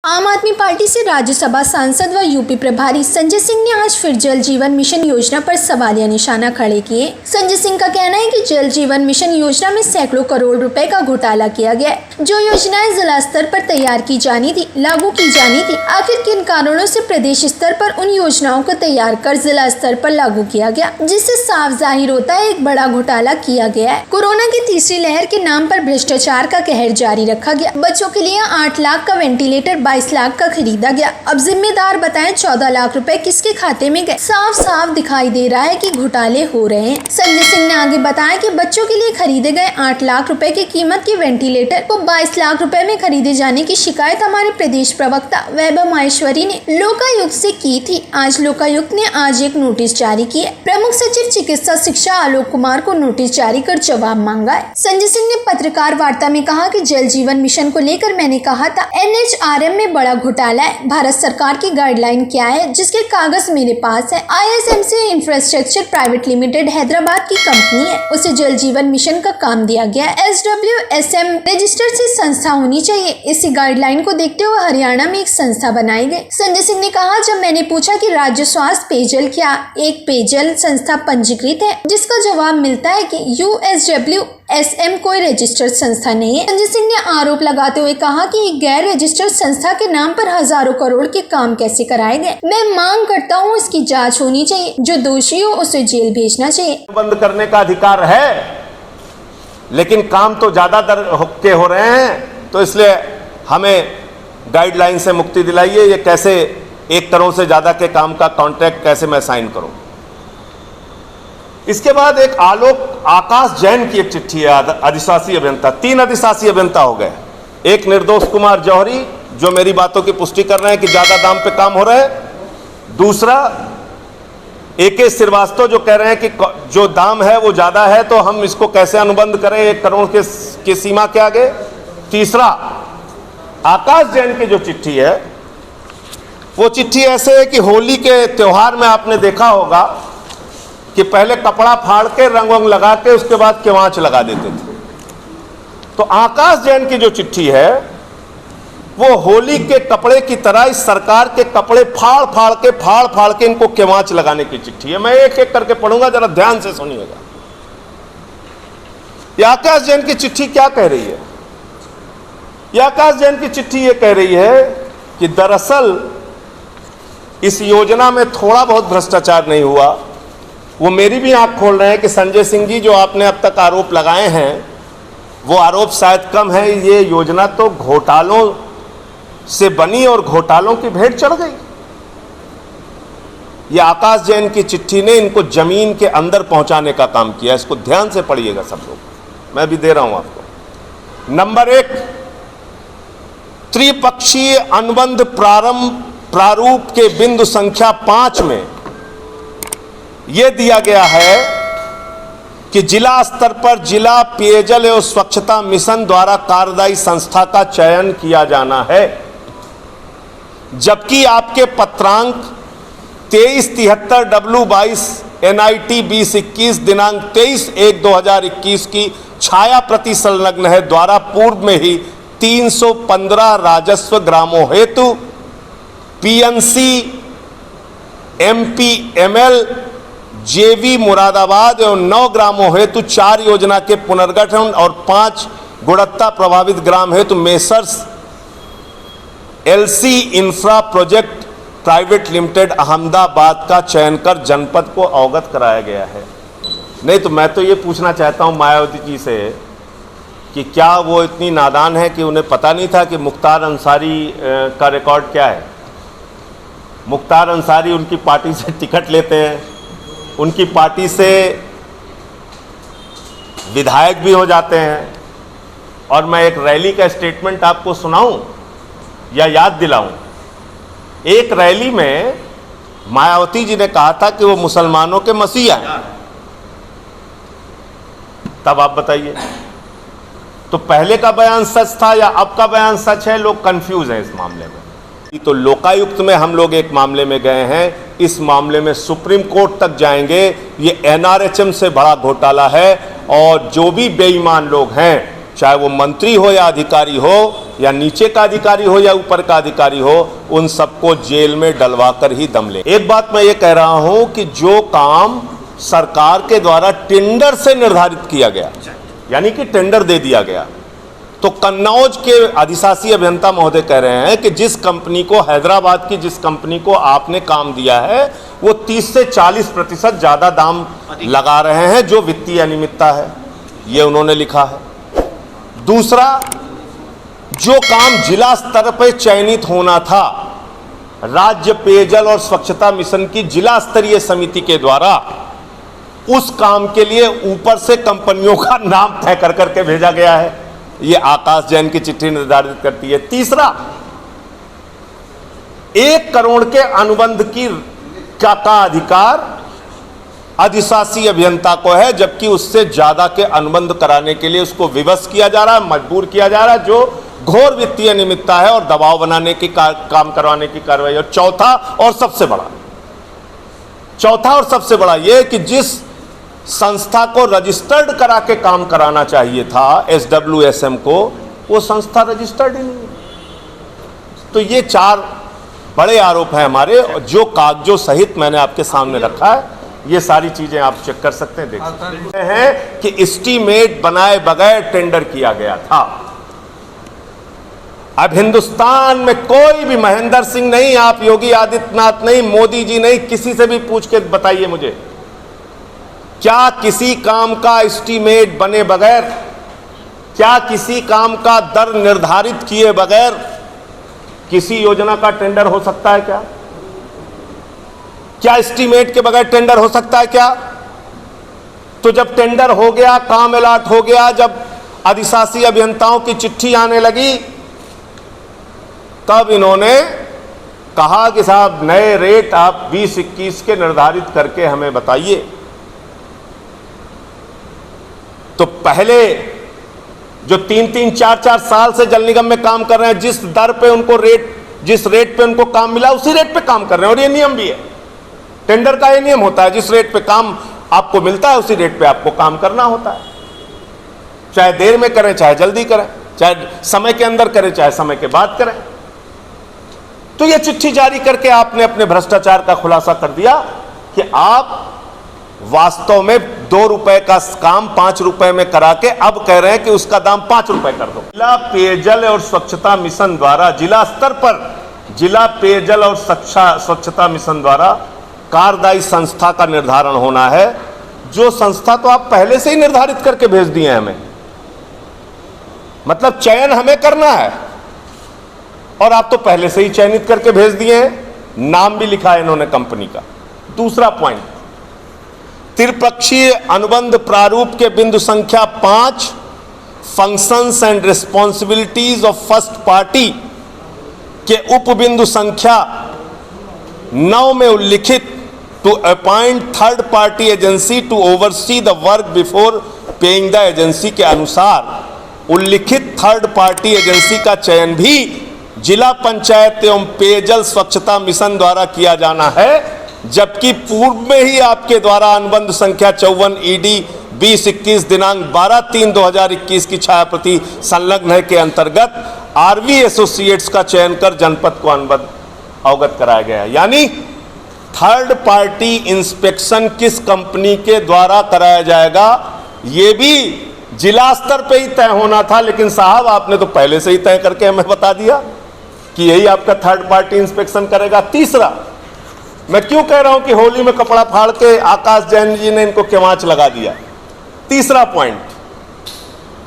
आम आदमी पार्टी से राज्यसभा सांसद व यूपी प्रभारी संजय सिंह ने आज फिर जल जीवन मिशन योजना पर सवालिया निशाना खड़े किए। संजय सिंह का कहना है कि जल जीवन मिशन योजना में सैकड़ों करोड़ रुपए का घोटाला किया गया है। जो योजनाएं जिला स्तर पर तैयार की जानी थी, लागू की जानी थी, आखिर किन कारणों से प्रदेश स्तर पर उन योजनाओं को तैयार कर जिला स्तर पर लागू किया गया, जिससे साफ जाहिर होता है एक बड़ा घोटाला किया गया है। कोरोना की तीसरी लहर के नाम पर भ्रष्टाचार का कहर जारी रखा गया। बच्चों के लिए 8 लाख का वेंटिलेटर 22 लाख का खरीदा गया। अब जिम्मेदार बताएं 14 लाख रुपए किसके खाते में गए। साफ साफ दिखाई दे रहा है कि घोटाले हो रहे हैं। संजय सिंह ने आगे बताया कि बच्चों के लिए खरीदे गए 8 लाख रुपए की कीमत के वेंटिलेटर को 22 लाख रुपए में खरीदे जाने की शिकायत हमारे प्रदेश प्रवक्ता वैभव माहेश्वरी ने लोकायुक्त से की थी। आज लोकायुक्त ने आज एक नोटिस जारी किया। प्रमुख सचिव चिकित्सा शिक्षा आलोक कुमार को नोटिस जारी कर जवाब मांगा है। संजय सिंह ने पत्रकार वार्ता में कहा कि जल जीवन मिशन को लेकर मैंने कहा था NHRM में बड़ा घोटाला है। भारत सरकार की गाइडलाइन क्या है जिसके कागज मेरे पास है। ISMC infrastructure private limited Hyderabad की कंपनी है, उसे जल जीवन मिशन का काम दिया गया है। SWSM रजिस्टर्ड से संस्था होनी चाहिए। इसी गाइडलाइन को देखते हुए हरियाणा में एक संस्था बनाई गई। संजय सिंह ने कहा, जब मैंने पूछा कि राज्य स्वास्थ्य पेयजल क्या एक पेयजल संस्था पंजीकृत है, जिसका जवाब मिलता है कि USWSM कोई रजिस्टर्ड संस्था नहीं है। संजय सिंह ने आरोप लगाते हुए कहा कि एक गैर रजिस्टर्ड संस्था के नाम पर हजारों करोड़ के काम कैसे कराए गए। मैं मांग करता हूं इसकी जांच होनी चाहिए। जो दोषी हो उसे जेल भेजना चाहिए। बंद करने का अधिकार है, लेकिन काम तो ज्यादा दर के हो रहे हैं, तो इसलिए हमें गाइडलाइन से मुक्ति दिलाइए। ये कैसे 1 करोड़ से ज्यादा के काम का कॉन्ट्रैक्ट कैसे मैं साइन करूं। इसके बाद एक आकाश जैन की एक चिट्ठी है, अधिशासी अभियंता। 3 अधिशासी अभियंता हो गए। एक निर्दोष कुमार जौहरी जो मेरी बातों की पुष्टि कर रहे हैं कि ज्यादा दाम पे काम हो रहा है। दूसरा AK श्रीवास्तव जो कह रहे हैं कि जो दाम है वो ज्यादा है, तो हम इसको कैसे अनुबंध करें 1 करोड़ के सीमा के आगे। तीसरा आकाश जैन की जो चिट्ठी है, वो चिट्ठी ऐसे है कि होली के त्योहार में आपने देखा होगा कि पहले कपड़ा फाड़ के रंग वंग लगा के उसके बाद केवांच लगा देते थे। तो आकाश जैन की जो चिट्ठी है वो होली के कपड़े की तरह इस सरकार के कपड़े फाड़ फाड़ के इनको केवांच लगाने की चिट्ठी है। मैं एक एक करके पढ़ूंगा, जरा ध्यान से सुनिएगा। ये आकाश जैन की चिट्ठी क्या कह रही है? ये आकाश जैन की चिट्ठी ये कह रही है कि दरअसल इस योजना में थोड़ा बहुत भ्रष्टाचार नहीं हुआ। वो मेरी भी आंख खोल रहे हैं कि संजय सिंह जी जो आपने अब तक आरोप लगाए हैं वो आरोप शायद कम है। ये योजना तो घोटालों से बनी और घोटालों की भेंट चढ़ गई। ये आकाश जैन की चिट्ठी ने इनको जमीन के अंदर पहुंचाने का काम किया। इसको ध्यान से पढ़िएगा सब लोग, मैं भी दे रहा हूं आपको। नंबर 1, त्रिपक्षीय अनुबंध प्रारूप के बिंदु संख्या 5 में यह दिया गया है कि जिला स्तर पर जिला पेयजल एवं स्वच्छता मिशन द्वारा कार्यदायी संस्था का चयन किया जाना है, जबकि आपके पत्रांक 2373W22 NIT 2021 दिनांक 23/1/2021 की छाया प्रति संलग्न है द्वारा पूर्व में ही 315 राजस्व ग्रामों हेतु PNC MPML JV मुरादाबाद एवं 9 ग्रामों हेतु 4 योजना के पुनर्गठन और 5 गुणवत्ता प्रभावित ग्राम हेतु messrs LC infra project private limited Ahmedabad का चयन कर जनपद को अवगत कराया गया है। नहीं तो मैं तो ये पूछना चाहता हूं मायावती जी से कि क्या वो इतनी नादान है कि उन्हें पता नहीं था कि मुख्तार अंसारी का रिकॉर्ड क्या है। मुख्तार अंसारी उनकी पार्टी से टिकट लेते हैं, उनकी पार्टी से विधायक भी हो जाते हैं। और मैं एक रैली का स्टेटमेंट आपको सुनाऊं या याद दिलाऊं। एक रैली में मायावती जी ने कहा था कि वो मुसलमानों के मसीहा हैं। तब आप बताइए, तो पहले का बयान सच था या अब का बयान सच है? लोग कंफ्यूज हैं इस मामले में। तो लोकायुक्त में हम लोग एक मामले में गए हैं, इस मामले में सुप्रीम कोर्ट तक जाएंगे। ये NRHM से बड़ा घोटाला है और जो भी बेईमान लोग हैं, चाहे वो मंत्री हो या अधिकारी हो, या नीचे का अधिकारी हो या ऊपर का अधिकारी हो, उन सबको जेल में डलवाकर ही दम ले। एक बात मैं ये कह रहा हूं कि जो काम सरकार के द्वारा टेंडर से निर्धारित किया गया, यानी कि टेंडर दे दिया गया, तो कन्नौज के अधिशासी अभियंता महोदय कह रहे हैं कि जिस कंपनी को, हैदराबाद की जिस कंपनी को आपने काम दिया है, वो 30 से 40% ज्यादा दाम लगा रहे हैं, जो वित्तीय अनियमितता है, ये उन्होंने लिखा है। दूसरा, जो काम जिला स्तर पर चयनित होना था, राज्य पेयजल और स्वच्छता मिशन की जिला स्तरीय समिति के द्वारा, उस काम के लिए ऊपर से कंपनियों का नाम तय कर करके भेजा गया है। ये आकाश जैन की चिट्ठी निर्धारित करती है। तीसरा, 1 करोड़ के अनुबंध का अधिकार अधिशासी अभियंता को है, जबकि उससे ज्यादा के अनुबंध कराने के लिए उसको विवश किया जा रहा है, मजबूर किया जा रहा है, जो घोर वित्तीय अनियमितता है और दबाव बनाने की काम करवाने की कार्रवाई। और चौथा और सबसे बड़ा यह कि जिस संस्था को रजिस्टर्ड करा के काम कराना चाहिए था, SWSM को, वो संस्था रजिस्टर्ड ही नहीं है। तो ये 4 बड़े आरोप हैं हमारे, जो कागजों सहित मैंने आपके सामने रखा है। ये सारी चीजें आप चेक कर सकते हैं, देख सकते हैं कि एस्टीमेट बनाए बगैर टेंडर किया गया था। अब हिंदुस्तान में कोई भी, महेंद्र सिंह नहीं, आप योगी आदित्यनाथ नहीं, मोदी जी नहीं, किसी से भी पूछ के बताइए मुझे, क्या किसी काम का एस्टीमेट बने बगैर, क्या किसी काम का दर निर्धारित किए बगैर किसी योजना का टेंडर हो सकता है? क्या एस्टीमेट के बगैर टेंडर हो सकता है क्या? तो जब टेंडर हो गया, काम अलॉट हो गया, जब अधिशासी अभियंताओं की चिट्ठी आने लगी, तब इन्होंने कहा कि साहब नए रेट आप 20-21 के निर्धारित करके हमें बताइए। तो पहले जो 3-3, 4-4 साल से जल निगम में काम कर रहे हैं, जिस दर पे उनको जिस रेट पे उनको काम मिला, उसी रेट पे काम कर रहे हैं। और ये नियम भी है, टेंडर का ये नियम होता है, जिस रेट पे काम आपको मिलता है, उसी रेट पे आपको काम करना होता है। चाहे देर में करें, चाहे जल्दी करें, चाहे समय के अंदर करें, चाहे समय के बाद करें। तो ये चिट्ठी जारी करके आपने अपने भ्रष्टाचार का खुलासा कर दिया कि आप वास्तव में 2 रुपए का काम 5 रुपए में करा के अब कह रहे हैं कि उसका दाम 5 रुपए कर दो। जिला पेयजल और स्वच्छता मिशन द्वारा, जिला स्तर पर जिला पेयजल और स्वच्छता मिशन द्वारा कार्यदायी संस्था का निर्धारण होना है, जो संस्था तो आप पहले से ही निर्धारित करके भेज दिए हैं हमें। मतलब चयन हमें करना है और आप तो पहले से ही चयनित करके भेज दिए हैं, नाम भी लिखा है इन्होंने कंपनी का। दूसरा पॉइंट, त्रिपक्षीय अनुबंध प्रारूप के बिंदु संख्या 5 functions and responsibilities of first party के उप बिंदु संख्या 9 में उल्लिखित to appoint third party agency to oversee the work before paying the agency के अनुसार उल्लिखित थर्ड पार्टी एजेंसी का चयन भी जिला पंचायत एवं पेयजल स्वच्छता मिशन द्वारा किया जाना है, जबकि पूर्व में ही आपके द्वारा अनुबंध संख्या 54 ED 2021 दिनांक 12/3/2021 की छायाप्रति संलग्न है के अंतर्गत RV एसोसिएट्स का चयन कर जनपद को अनुबंध अवगत कराया गया है। यानी थर्ड पार्टी इंस्पेक्शन किस कंपनी के द्वारा कराया जाएगा, ये भी जिला स्तर पे ही तय होना था, लेकिन साहब आपने तो पहले से ही तय करके हमें बता दिया कि यही आपका थर्ड पार्टी इंस्पेक्शन करेगा। तीसरा, मैं क्यों कह रहा हूं कि होली में कपड़ा फाड़ के आकाश जैन जी ने इनको केवांच लगा दिया। तीसरा पॉइंट,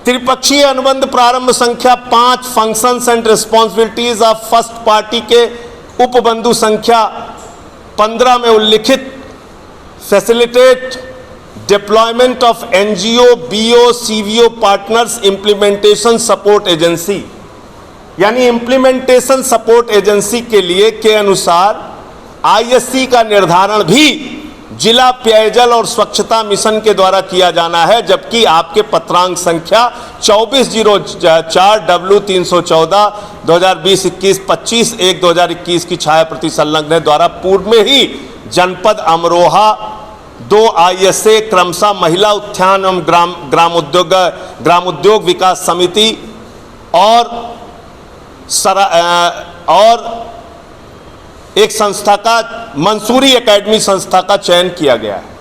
त्रिपक्षीय अनुबंध प्रारंभ संख्या 5 functions and responsibilities of first party के उपबंधु संख्या 15 में उल्लिखित facilitate deployment of NGO BO CVO partners implementation support agency, यानी इंप्लीमेंटेशन सपोर्ट एजेंसी के लिए के अनुसार ISC का निर्धारण भी जिला पेयजल और स्वच्छता मिशन के द्वारा किया जाना है, जबकि आपके पत्रांक संख्या 2404 W314 2020-21 25/1/2021 की छायाप्रति संलग्न है द्वारा पूर्व में ही जनपद अमरोहा 2 ISA क्रमशः महिला उत्थान एवं ग्राम उद्योग विकास समिति और और एक संस्था का मंसूरी एकेडमी संस्था का चयन किया गया है।